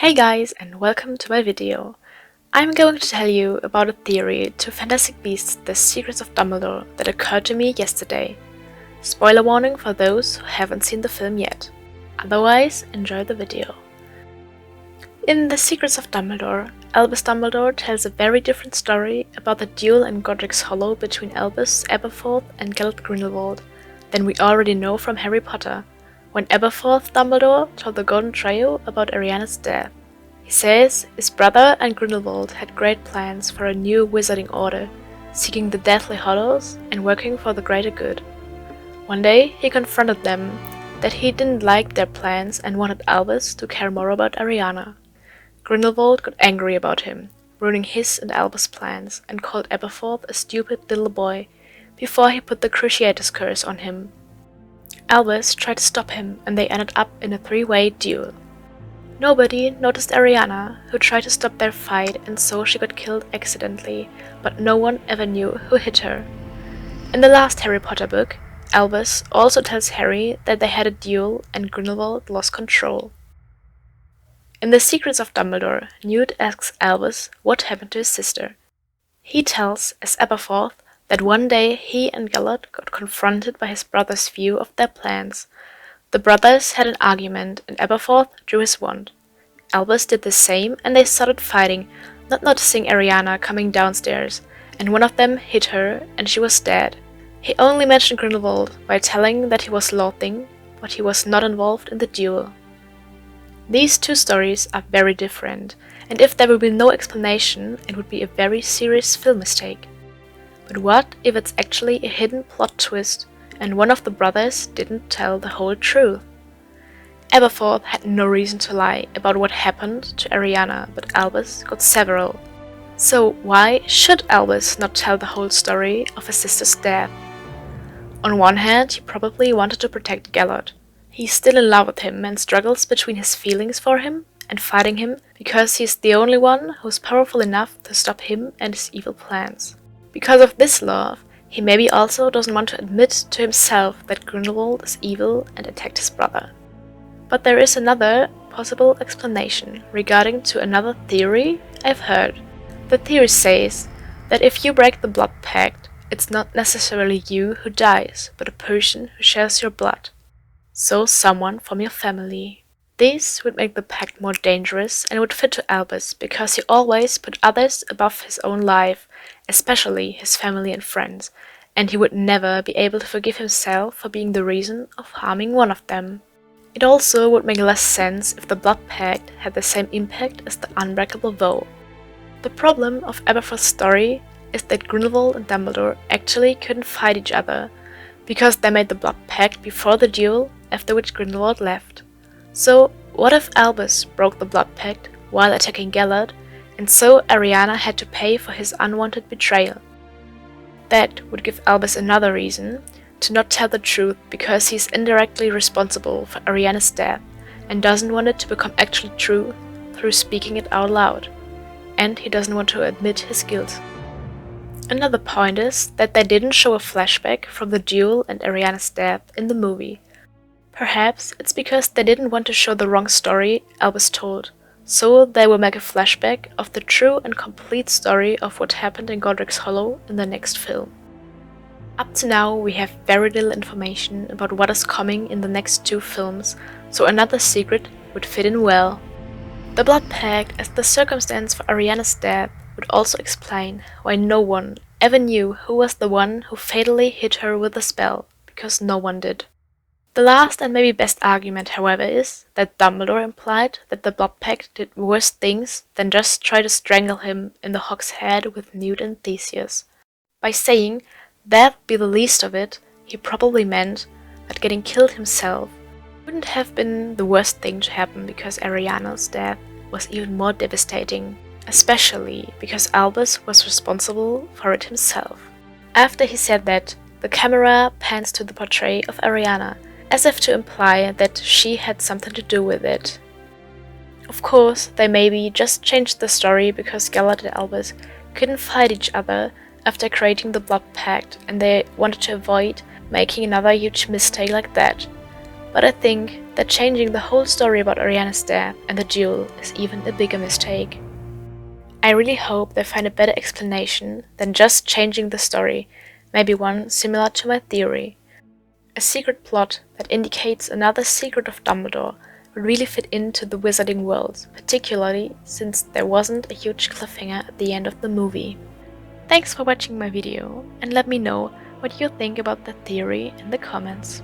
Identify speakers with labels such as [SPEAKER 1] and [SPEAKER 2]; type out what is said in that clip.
[SPEAKER 1] Hey guys, and welcome to my video. I'm going to tell you about a theory to Fantastic Beasts: The Secrets of Dumbledore that occurred to me yesterday. Spoiler warning for those who haven't seen the film yet. Otherwise, enjoy the video. In The Secrets of Dumbledore, Albus Dumbledore tells a very different story about the duel in Godric's Hollow between Albus Aberforth and Gellert Grindelwald than we already know from Harry Potter, when Aberforth Dumbledore told the Golden Trio about Ariana's death. He says his brother and Grindelwald had great plans for a new wizarding order, seeking the Deathly Hallows and working for the greater good. One day he confronted them that he didn't like their plans and wanted Albus to care more about Ariana. Grindelwald got angry about him, ruining his and Albus' plans, and called Aberforth a stupid little boy before he put the Cruciatus Curse on him. Albus tried to stop him and they ended up in a three-way duel. Nobody noticed Ariana, who tried to stop their fight and so she got killed accidentally, but no one ever knew who hit her. In the last Harry Potter book, Albus also tells Harry that they had a duel and Grindelwald lost control. In The Secrets of Dumbledore, Newt asks Albus what happened to his sister. He tells, as Aberforth, that one day he and Gellert got confronted by his brother's view of their plans. The brothers had an argument and Aberforth drew his wand. Albus did the same and they started fighting, not noticing Ariana coming downstairs, and one of them hit her and she was dead. He only mentioned Grindelwald by telling that he was Lording, but he was not involved in the duel. These two stories are very different, and if there would be no explanation, it would be a very serious film mistake. But what if it's actually a hidden plot twist and one of the brothers didn't tell the whole truth? Aberforth had no reason to lie about what happened to Ariana, but Albus got several. So why should Albus not tell the whole story of his sister's death? On one hand, he probably wanted to protect Gellert. He's still in love with him and struggles between his feelings for him and fighting him because he's the only one who's powerful enough to stop him and his evil plans. Because of this love, he maybe also doesn't want to admit to himself that Grindelwald is evil and attacked his brother. But there is another possible explanation regarding to another theory I've heard. The theory says that if you break the blood pact, it's not necessarily you who dies, but a person who shares your blood. So someone from your family. This would make the pact more dangerous and would fit to Albus because he always put others above his own life, especially his family and friends, and he would never be able to forgive himself for being the reason of harming one of them. It also would make less sense if the blood pact had the same impact as the unbreakable vow. The problem of Aberforth's story is that Grindelwald and Dumbledore actually couldn't fight each other, because they made the blood pact before the duel, after which Grindelwald left. So, what if Albus broke the blood pact while attacking Gellert, and so Ariana had to pay for his unwanted betrayal? That would give Albus another reason to not tell the truth because he's indirectly responsible for Ariana's death and doesn't want it to become actually true through speaking it out loud. And he doesn't want to admit his guilt. Another point is that they didn't show a flashback from the duel and Ariana's death in the movie. Perhaps it's because they didn't want to show the wrong story Albus told, so they will make a flashback of the true and complete story of what happened in Godric's Hollow in the next film. Up to now we have very little information about what is coming in the next two films, so another secret would fit in well. The blood pact as the circumstance for Ariana's death would also explain why no one ever knew who was the one who fatally hit her with a spell, because no one did. The last and maybe best argument, however, is that Dumbledore implied that the blood pact did worse things than just try to strangle him in the Hog's Head with Newt and Theseus. By saying that'd be the least of it, he probably meant that getting killed himself wouldn't have been the worst thing to happen because Ariana's death was even more devastating, especially because Albus was responsible for it himself. After he said that, the camera pans to the portrait of Ariana, as if to imply that she had something to do with it. Of course, they maybe just changed the story because Gellert and Albus couldn't fight each other after creating the blood pact and they wanted to avoid making another huge mistake like that. but I think that changing the whole story about Ariana's death and the duel is even a bigger mistake. I really hope they find a better explanation than just changing the story, maybe one similar to my theory. A secret plot that indicates another secret of Dumbledore would really fit into the wizarding world, particularly since there wasn't a huge cliffhanger at the end of the movie. Thanks for watching my video, and let me know what you think about the theory in the comments.